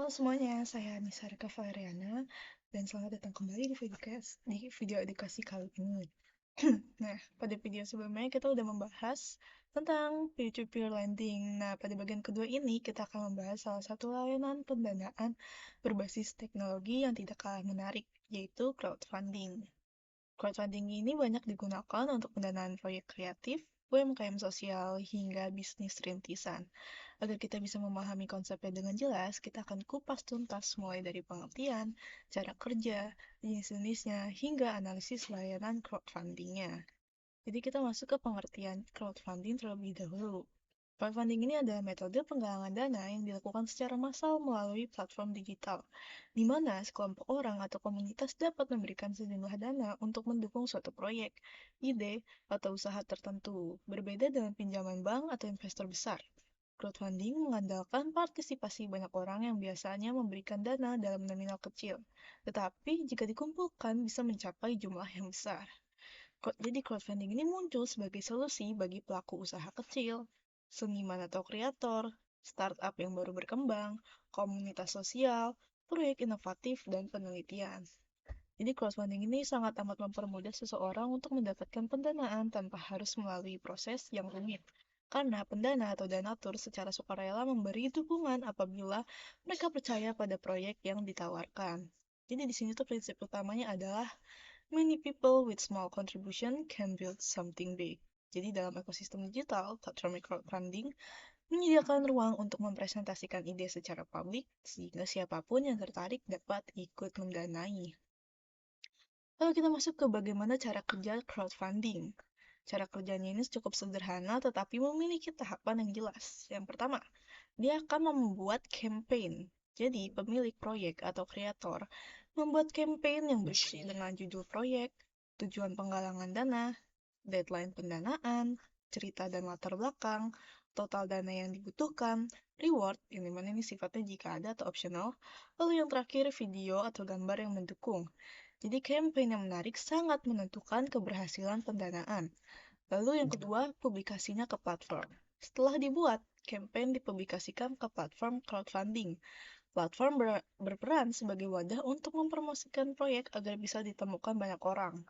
Halo semuanya, saya Nisa Rika Valeriana dan selamat datang kembali di video edukasi kali ini. Nah, pada video sebelumnya kita udah membahas tentang peer-to-peer lending. Nah, pada bagian kedua ini kita akan membahas salah satu layanan pendanaan berbasis teknologi yang tidak kalah menarik, yaitu crowdfunding. Crowdfunding ini banyak digunakan untuk pendanaan proyek kreatif, UMKM sosial, hingga bisnis rintisan. Agar kita bisa memahami konsepnya dengan jelas, kita akan kupas tuntas mulai dari pengertian, cara kerja, jenis-jenisnya, hingga analisis layanan crowdfundingnya. Jadi kita masuk ke pengertian crowdfunding terlebih dahulu. Crowdfunding ini adalah metode penggalangan dana yang dilakukan secara massal melalui platform digital, di mana sekelompok orang atau komunitas dapat memberikan sejumlah dana untuk mendukung suatu proyek, ide, atau usaha tertentu, berbeda dengan pinjaman bank atau investor besar. Crowdfunding mengandalkan partisipasi banyak orang yang biasanya memberikan dana dalam nominal kecil, tetapi jika dikumpulkan bisa mencapai jumlah yang besar. Jadi crowdfunding ini muncul sebagai solusi bagi pelaku usaha kecil, seniman atau kreator, startup yang baru berkembang, komunitas sosial, proyek inovatif, dan penelitian. Jadi crowdfunding ini sangat amat mempermudah seseorang untuk mendapatkan pendanaan tanpa harus melalui proses yang rumit. Karena pendana atau donatur secara sukarela memberi dukungan apabila mereka percaya pada proyek yang ditawarkan. Jadi di sini tuh prinsip utamanya adalah many people with small contribution can build something big. Jadi dalam ekosistem digital, platform crowdfunding menyediakan ruang untuk mempresentasikan ide secara publik sehingga siapapun yang tertarik dapat ikut mendanai. Lalu kita masuk ke bagaimana cara kerja crowdfunding. Cara kerjanya ini cukup sederhana tetapi memiliki tahapan yang jelas. Yang pertama, dia akan membuat campaign. Jadi, pemilik proyek atau kreator membuat campaign yang berisi dengan judul proyek, tujuan penggalangan dana, deadline pendanaan, cerita dan latar belakang, total dana yang dibutuhkan, reward, yang dimana ini sifatnya jika ada atau optional, lalu yang terakhir video atau gambar yang mendukung. Jadi campaign yang menarik sangat menentukan keberhasilan pendanaan. Lalu yang kedua, publikasinya ke platform. Setelah dibuat, campaign dipublikasikan ke platform crowdfunding. Platform berperan sebagai wadah untuk mempromosikan proyek agar bisa ditemukan banyak orang.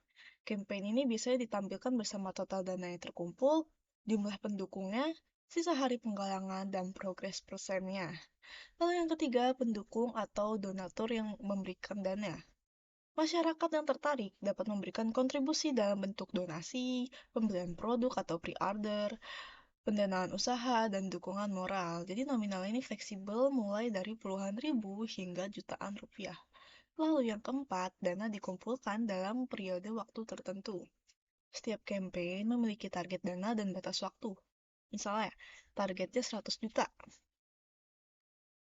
Campaign ini biasanya ditampilkan bersama total dana yang terkumpul, jumlah pendukungnya, sisa hari penggalangan, dan progres persennya. Lalu yang ketiga, pendukung atau donatur yang memberikan dana. Masyarakat yang tertarik dapat memberikan kontribusi dalam bentuk donasi, pembelian produk atau pre-order, pendanaan usaha, dan dukungan moral. Jadi nominal ini fleksibel mulai dari puluhan ribu hingga jutaan rupiah. Lalu yang keempat, dana dikumpulkan dalam periode waktu tertentu. Setiap campaign memiliki target dana dan batas waktu. Misalnya, targetnya 100 juta.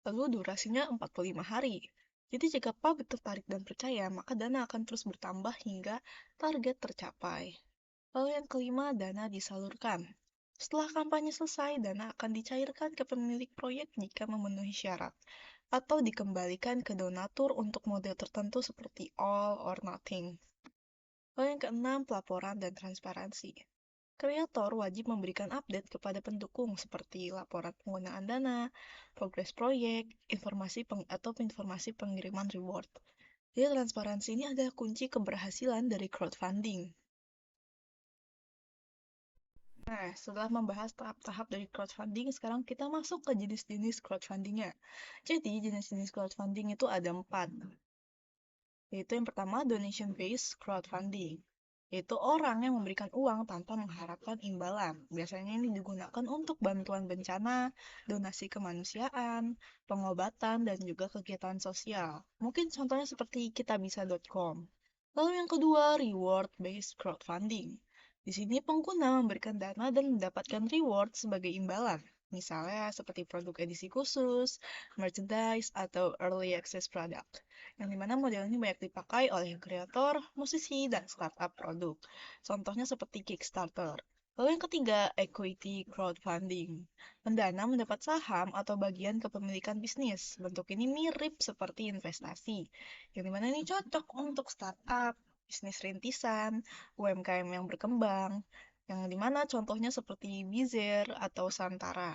Lalu durasinya 45 hari. Jadi jika publik tertarik dan percaya, maka dana akan terus bertambah hingga target tercapai. Lalu yang kelima, dana disalurkan. Setelah kampanye selesai, dana akan dicairkan ke pemilik proyek jika memenuhi syarat, atau dikembalikan ke donatur untuk model tertentu seperti all or nothing. Lalu yang keenam, pelaporan dan transparansi. Kreator wajib memberikan update kepada pendukung seperti laporan penggunaan dana, progres proyek, informasi pengiriman reward. Jadi transparansi ini adalah kunci keberhasilan dari crowdfunding. Nah, setelah membahas tahap-tahap dari crowdfunding, sekarang kita masuk ke jenis-jenis crowdfundingnya. Jadi, jenis-jenis crowdfunding itu ada 4. Yaitu yang pertama, donation-based crowdfunding. Yaitu orang yang memberikan uang tanpa mengharapkan imbalan. Biasanya ini digunakan untuk bantuan bencana, donasi kemanusiaan, pengobatan, dan juga kegiatan sosial. Mungkin contohnya seperti kitabisa.com. Lalu yang kedua, reward-based crowdfunding. Di sini pengguna memberikan dana dan mendapatkan reward sebagai imbalan. Misalnya seperti produk edisi khusus, merchandise, atau early access product. Yang dimana model ini banyak dipakai oleh kreator, musisi, dan startup produk. Contohnya seperti Kickstarter. Lalu yang ketiga, equity crowdfunding. Pendana mendapat saham atau bagian kepemilikan bisnis. Bentuk ini mirip seperti investasi. Yang dimana ini cocok untuk startup, bisnis rintisan, UMKM yang berkembang. Yang dimana contohnya seperti Bizer atau Santara.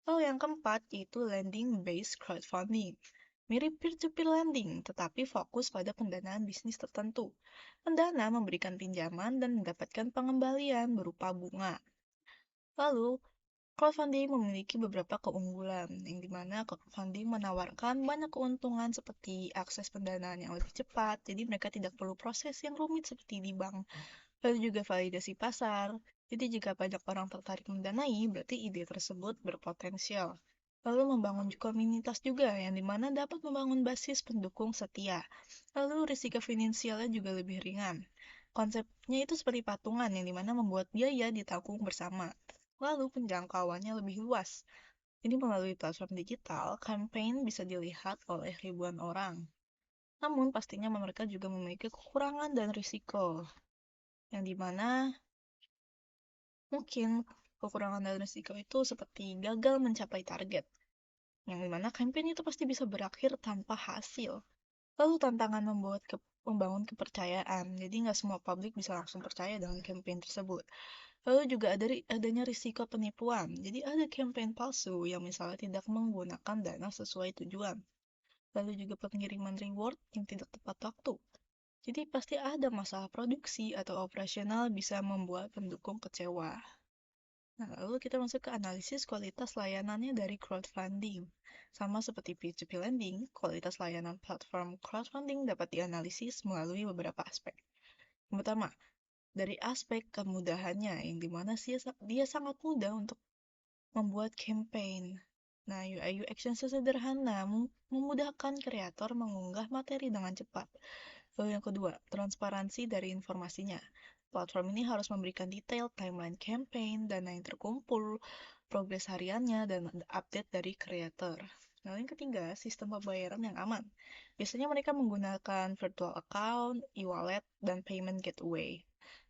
Lalu yang keempat yaitu lending based crowdfunding. Mirip peer-to-peer lending, tetapi fokus pada pendanaan bisnis tertentu. Pendana memberikan pinjaman dan mendapatkan pengembalian berupa bunga. Lalu, crowdfunding memiliki beberapa keunggulan, yang dimana crowdfunding menawarkan banyak keuntungan seperti akses pendanaan yang lebih cepat, jadi mereka tidak perlu proses yang rumit seperti di bank. Lalu juga validasi pasar, jadi jika banyak orang tertarik mendanai, berarti ide tersebut berpotensial. Lalu membangun komunitas juga, yang dimana dapat membangun basis pendukung setia. Lalu risiko finansialnya juga lebih ringan. Konsepnya itu seperti patungan, yang dimana membuat biaya ditanggung bersama. Lalu penjangkauannya lebih luas. Jadi melalui platform digital, campaign bisa dilihat oleh ribuan orang. Namun pastinya mereka juga memiliki kekurangan dan risiko, yang dimana mungkin kekurangan dan risiko itu seperti gagal mencapai target, yang dimana campaign itu pasti bisa berakhir tanpa hasil. Lalu tantangan membangun kepercayaan, jadi nggak semua publik bisa langsung percaya dengan campaign tersebut. Lalu juga adanya risiko penipuan, jadi ada campaign palsu yang misalnya tidak menggunakan dana sesuai tujuan. Lalu juga pengiriman reward yang tidak tepat waktu. Jadi pasti ada masalah produksi atau operasional bisa membuat pendukung kecewa. Nah, lalu kita masuk ke analisis kualitas layanannya dari crowdfunding. Sama seperti P2P lending, kualitas layanan platform crowdfunding dapat dianalisis melalui beberapa aspek. Yang pertama, dari aspek kemudahannya, yang dimana dia sangat mudah untuk membuat campaign. Nah, UI UX yang sederhana memudahkan kreator mengunggah materi dengan cepat. Lalu yang kedua, transparansi dari informasinya. Platform ini harus memberikan detail timeline campaign, dana yang terkumpul, progres hariannya, dan update dari creator. Lalu yang ketiga, sistem pembayaran yang aman. Biasanya mereka menggunakan virtual account, e-wallet, dan payment gateway.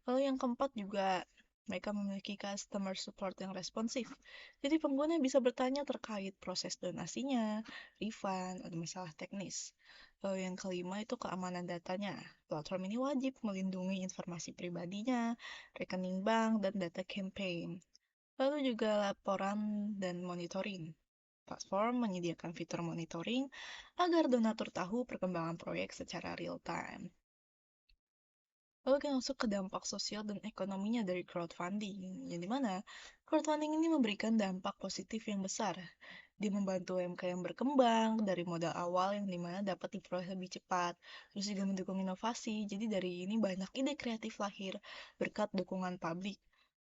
Lalu yang keempat juga, mereka memiliki customer support yang responsif. Jadi pengguna bisa bertanya terkait proses donasinya, refund, atau masalah teknis. Lalu yang kelima itu keamanan datanya. Platform ini wajib melindungi informasi pribadinya, rekening bank, dan data campaign. Lalu juga laporan dan monitoring. Platform menyediakan fitur monitoring agar donatur tahu perkembangan proyek secara real time. Lalu kita masuk ke dampak sosial dan ekonominya dari crowdfunding, yang dimana crowdfunding ini memberikan dampak positif yang besar. Dia membantu UMKM berkembang dari modal awal yang dimana dapat diperoleh lebih cepat, terus juga mendukung inovasi, jadi dari ini banyak ide kreatif lahir berkat dukungan publik.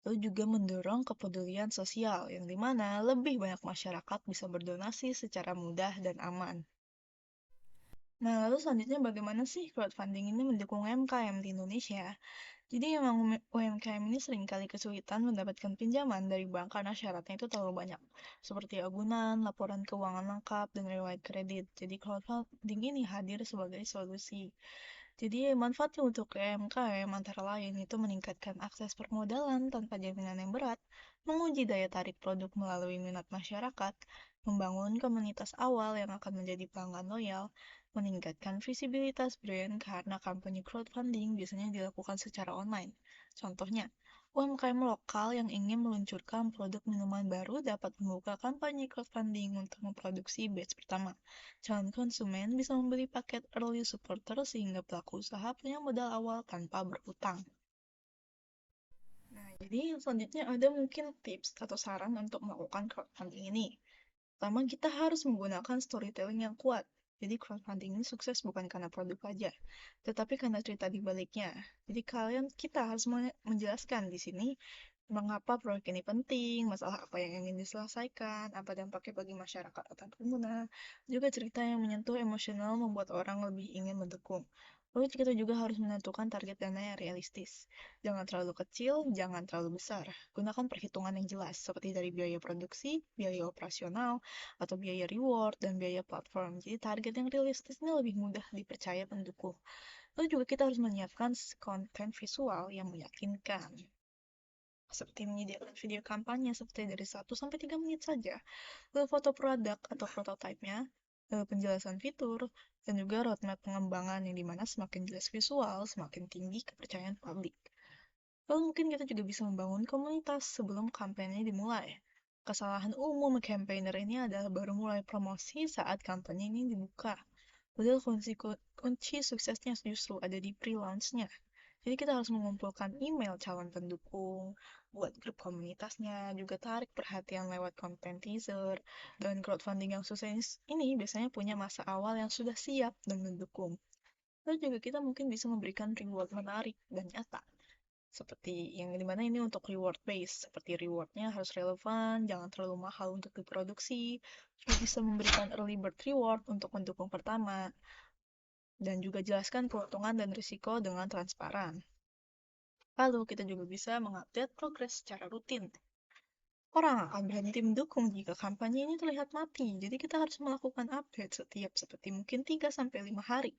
Lalu juga mendorong kepedulian sosial, yang dimana lebih banyak masyarakat bisa berdonasi secara mudah dan aman. Nah, lalu selanjutnya bagaimana sih crowdfunding ini mendukung UMKM di Indonesia? Jadi emang UMKM ini seringkali kesulitan mendapatkan pinjaman dari bank karena syaratnya itu terlalu banyak, seperti agunan, laporan keuangan lengkap, dan riwayat kredit. Jadi crowdfunding ini hadir sebagai solusi. Jadi manfaatnya untuk UMKM antara lain itu meningkatkan akses permodalan tanpa jaminan yang berat, menguji daya tarik produk melalui minat masyarakat, membangun komunitas awal yang akan menjadi pelanggan loyal, meningkatkan visibilitas brand karena kampanye crowdfunding biasanya dilakukan secara online. Contohnya, UMKM lokal yang ingin meluncurkan produk minuman baru dapat membuka kampanye crowdfunding untuk memproduksi batch pertama. Calon konsumen bisa membeli paket early supporter sehingga pelaku usaha punya modal awal tanpa berutang. Nah, jadi selanjutnya ada mungkin tips atau saran untuk melakukan crowdfunding ini. Pertama, kita harus menggunakan storytelling yang kuat. Jadi crowdfunding ini sukses bukan karena produk aja, tetapi karena cerita di baliknya. Jadi kita harus menjelaskan di sini mengapa proyek ini penting, masalah apa yang ingin diselesaikan, apa dampaknya bagi masyarakat atau pengguna, juga cerita yang menyentuh emosional membuat orang lebih ingin mendukung. Lalu kita juga harus menentukan target dana yang realistis. Jangan terlalu kecil, jangan terlalu besar. Gunakan perhitungan yang jelas, seperti dari biaya produksi, biaya operasional, atau biaya reward, dan biaya platform. Jadi target yang realistis ini lebih mudah dipercaya pendukung. Lalu juga kita harus menyiapkan konten visual yang meyakinkan, seperti menyediakan video kampanye seperti dari 1 sampai 3 menit saja, lalu foto produk atau prototipe-nya, lalu penjelasan fitur, dan juga roadmap pengembangan yang dimana semakin jelas visual, semakin tinggi kepercayaan publik. Lalu mungkin kita juga bisa membangun komunitas sebelum kampanye dimulai. Kesalahan umum campaigner ini adalah baru mulai promosi saat kampanye ini dibuka. Padahal kunci suksesnya justru ada di pre-launch-nya. Jadi kita harus mengumpulkan email calon pendukung, buat grup komunitasnya, juga tarik perhatian lewat konten teaser, dan crowdfunding yang sukses ini biasanya punya masa awal yang sudah siap dan mendukung. Lalu juga kita mungkin bisa memberikan reward menarik dan nyata. Seperti yang dimana ini untuk reward base, seperti rewardnya harus relevan, jangan terlalu mahal untuk diproduksi, juga bisa memberikan early bird reward untuk pendukung pertama, dan juga jelaskan keuntungan dan risiko dengan transparan. Lalu kita juga bisa mengupdate progres secara rutin. Orang akan berhenti mendukung jika kampanye ini terlihat mati, jadi kita harus melakukan update setiap seperti mungkin 3-5 hari.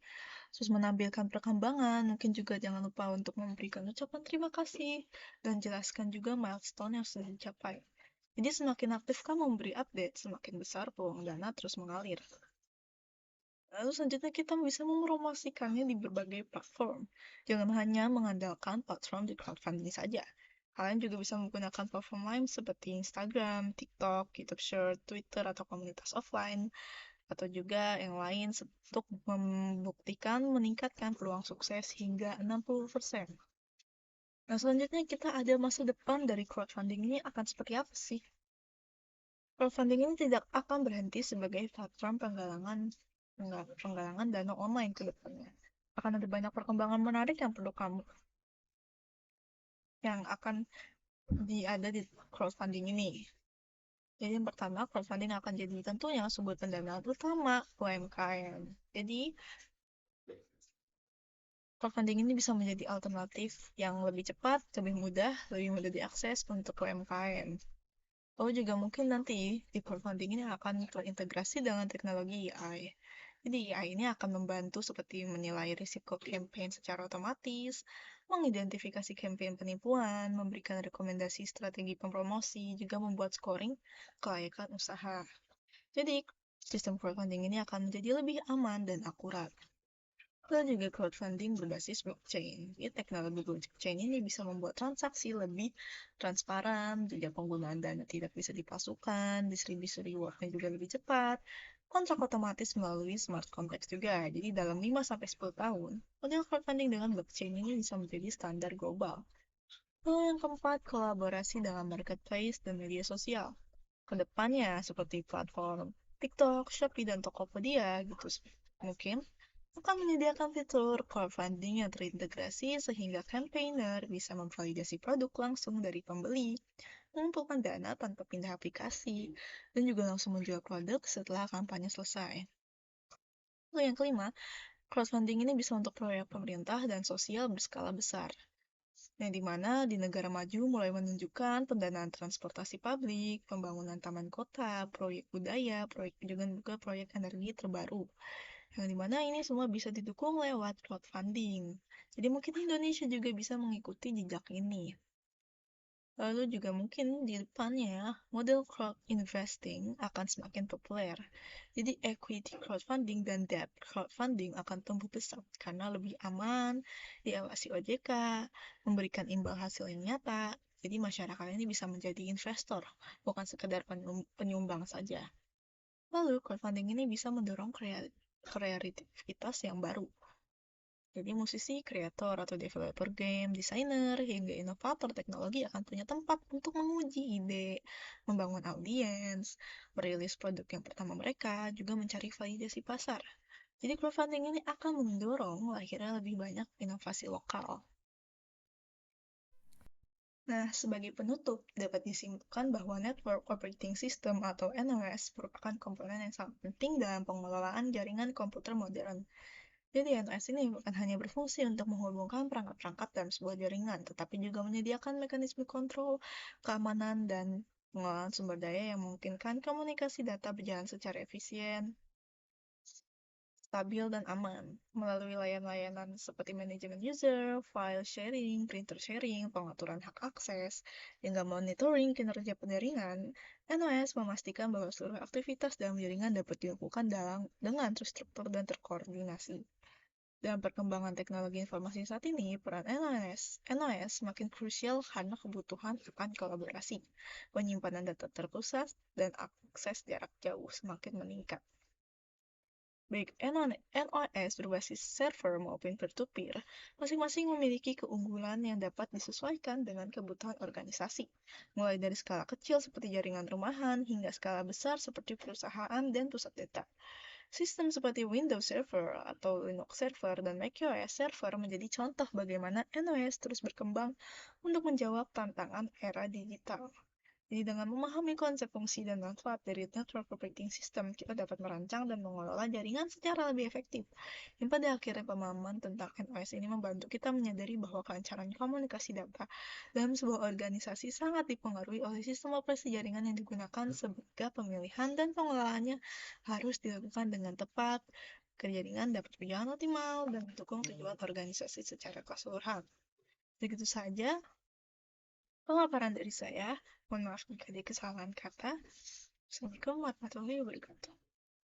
Terus menampilkan perkembangan, mungkin juga jangan lupa untuk memberikan ucapan terima kasih, dan jelaskan juga milestone yang sudah dicapai. Jadi semakin aktif kamu memberi update, semakin besar peluang dana terus mengalir. Lalu selanjutnya kita bisa mempromosikannya di berbagai platform. Jangan hanya mengandalkan platform di crowdfunding saja. Kalian juga bisa menggunakan platform lain seperti Instagram, TikTok, YouTube Short, Twitter, atau komunitas offline, atau juga yang lain untuk membuktikan meningkatkan peluang sukses hingga 60%. Nah, selanjutnya kita ada masa depan dari crowdfunding ini akan seperti apa sih? Crowdfunding ini tidak akan berhenti sebagai platform penggalangan dana online ke depannya. Akan ada banyak perkembangan menarik yang perlu kamu yang akan ada di crowdfunding ini. Jadi yang pertama, crowdfunding akan jadi tentunya sumber pendanaan utama UMKM. Jadi crowdfunding ini bisa menjadi alternatif yang lebih cepat, lebih mudah diakses untuk UMKM. Lalu juga mungkin nanti di crowdfunding ini akan terintegrasi dengan teknologi AI. Jadi AI ini akan membantu seperti menilai risiko campaign secara otomatis, mengidentifikasi campaign penipuan, memberikan rekomendasi strategi pemromosi, juga membuat scoring kelayakan usaha. Jadi, sistem crowdfunding ini akan menjadi lebih aman dan akurat. Dan juga crowdfunding berbasis blockchain. Jadi teknologi blockchain ini bisa membuat transaksi lebih transparan, juga penggunaan dana tidak bisa dipalsukan, distribusi rewardnya juga lebih cepat, kontrak otomatis melalui smart contracts juga. Jadi dalam 5-10 tahun, model crowdfunding dengan blockchain ini bisa menjadi standar global. Lalu yang keempat, kolaborasi dalam marketplace dan media sosial. Kedepannya seperti platform TikTok, Shopee, dan Tokopedia gitu mungkin akan menyediakan fitur crowdfunding yang terintegrasi sehingga campaigner bisa memvalidasi produk langsung dari pembeli, mengumpulkan dana tanpa pindah aplikasi, dan juga langsung menjual produk setelah kampanye selesai. Lalu yang kelima, crowdfunding ini bisa untuk proyek pemerintah dan sosial berskala besar, yang dimana di negara maju mulai menunjukkan pendanaan transportasi publik, pembangunan taman kota, proyek budaya, juga proyek energi terbaru, yang dimana ini semua bisa didukung lewat crowdfunding. Jadi mungkin Indonesia juga bisa mengikuti jejak ini. Lalu juga mungkin di depannya model crowd investing akan semakin populer. Jadi equity crowdfunding dan debt crowdfunding akan tumbuh pesat karena lebih aman, diawasi OJK, memberikan imbal hasil yang nyata. Jadi masyarakat ini bisa menjadi investor, bukan sekedar penyumbang saja. Lalu crowdfunding ini bisa mendorong kreativitas yang baru. Jadi musisi, kreator, atau developer game, desainer, hingga inovator teknologi akan punya tempat untuk menguji ide, membangun audiens, merilis produk yang pertama mereka, juga mencari validasi pasar. Jadi crowdfunding ini akan mendorong lahirnya lebih banyak inovasi lokal. Nah, sebagai penutup, dapat disimpulkan bahwa Network Operating System atau NOS merupakan komponen yang sangat penting dalam pengelolaan jaringan komputer modern. Jadi NOS ini bukan hanya berfungsi untuk menghubungkan perangkat-perangkat dalam sebuah jaringan, tetapi juga menyediakan mekanisme kontrol, keamanan, dan pengelolaan sumber daya yang memungkinkan komunikasi data berjalan secara efisien, stabil, dan aman. Melalui layanan-layanan seperti manajemen user, file sharing, printer sharing, pengaturan hak akses, hingga monitoring kinerja penjaringan, NOS memastikan bahwa seluruh aktivitas dalam jaringan dapat dilakukan dengan terstruktur dan terkoordinasi. Dalam perkembangan teknologi informasi saat ini, peran NOS makin krusial karena kebutuhan akan kolaborasi, penyimpanan data terpusat, dan akses jarak jauh semakin meningkat. Baik NOS berbasis server maupun peer-to-peer, masing-masing memiliki keunggulan yang dapat disesuaikan dengan kebutuhan organisasi, mulai dari skala kecil seperti jaringan rumahan hingga skala besar seperti perusahaan dan pusat data. Sistem seperti Windows Server atau Linux Server dan macOS Server menjadi contoh bagaimana NOS terus berkembang untuk menjawab tantangan era digital. Jadi dengan memahami konsep fungsi dan manfaat dari network operating system, kita dapat merancang dan mengelola jaringan secara lebih efektif. Dan pada akhirnya pemahaman tentang NOS ini membantu kita menyadari bahwa kelancaran komunikasi data dalam sebuah organisasi sangat dipengaruhi oleh sistem operasi jaringan yang digunakan sehingga pemilihan dan pengelolaannya harus dilakukan dengan tepat, jaringan dapat berjalan optimal dan mendukung tujuan organisasi secara keseluruhan. Begitu saja pemaparan dari saya. Mohon maaf jika ada kesalahan kata. Assalamualaikum warahmatullahi wabarakatuh.